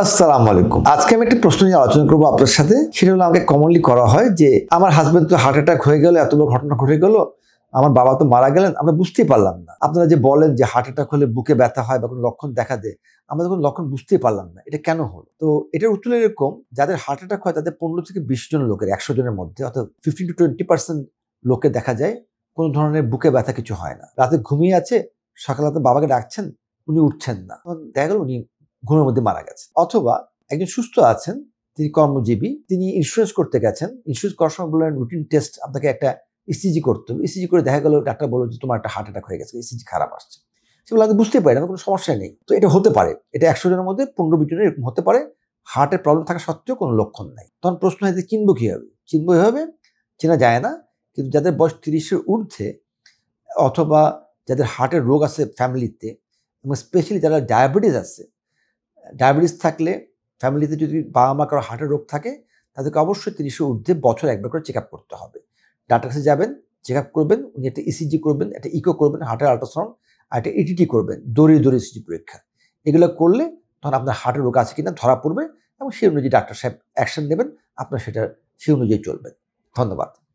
আসসালামু আলাইকুম। আজকে আমি একটা প্রশ্ন নিয়ে আলোচনা করবো আপনার সাথে। সেটা হলো, আমাকে কমনলি করা হয় যে আমার হাজবেন্ড তো হার্ট অ্যাটাক হয়ে গেল, এত বড় ঘটনা ঘটে গেল, আমার বাবা তো মারা গেলেন, আমরা বুঝতেই পারলাম না। আপনারা যে বলেন যে হার্ট অ্যাটাক হলে বুকে ব্যথা হয় বা কোনো লক্ষণ দেখা দেয়, আমরা কোনো লক্ষণ বুঝতেই পারলাম না, এটা কেন হলো? তো এটার উত্তর এরকম, যাদের হার্ট অ্যাটাক হয় তাদের 15 থেকে 20 জন লোকের 100 জনের মধ্যে, অর্থাৎ 15 to 20% লোকে দেখা যায় কোনো ধরনের বুকে ব্যথা কিছু হয় না। রাতে ঘুমিয়ে আছে, সকালে আপনি বাবাকে ডাকছেন, উনি উঠছেন না, তখন দেখা গেল উনি ঘুমের মধ্যে মারা গেছে। অথবা একজন সুস্থ আছেন, তিনি কর্মজীবী, তিনি ইন্স্যুরেন্স করতে গেছেন, ইন্স্যুরেন্স করার সময় বললেন রুটিন টেস্ট আপনাকে একটা ইসিজি করতে হবে। ইসিজি করে দেখা গেল ডাক্তার বলল যে তোমার একটা হার্ট অ্যাটাক হয়ে গেছে, ইসিজি খারাপ আসছে। সেগুলো আমি বুঝতে পারি না, কোনো সমস্যা নেই। তো এটা হতে পারে, এটা 100 জনের মধ্যে 15-20 জনের এরকম হতে পারে, হার্টের প্রবলেম থাকা সত্ত্বেও কোনো লক্ষণ নাই। তখন প্রশ্ন হয় যে চিনবো কিভাবে? চিনবো এভাবে, চেনা যায় না। কিন্তু যাদের বয়স 30-এর ঊর্ধ্বে অথবা যাদের হার্টের রোগ আছে ফ্যামিলিতে, এবং স্পেশালি যারা ডায়াবেটিস আছে, ডায়াবেটিস থাকলে ফ্যামিলিতে যদি বাবা মা কারো হার্টের রোগ থাকে, তাদেরকে অবশ্যই 30-এর ঊর্ধ্বে বছরে একবার করে চেক আপ করতে হবে। ডাক্তার কাছে যাবেন, চেক আপ করবেন, উনি একটা ইসিজি করবেন, একটা ইকো করবেন, হার্টের আল্ট্রাসাউন্ড, আর একটা ইটিটি করবেন, দড়িয়ে দড়িয়ে ইসিজি পরীক্ষা। এগুলো করলে তখন আপনার হার্টের রোগ আছে কিনা ধরা পড়বে, এবং সেই অনুযায়ী ডাক্তার সাহেব অ্যাকশন নেবেন, আপনার সেটা সেই অনুযায়ী চলবেন। ধন্যবাদ।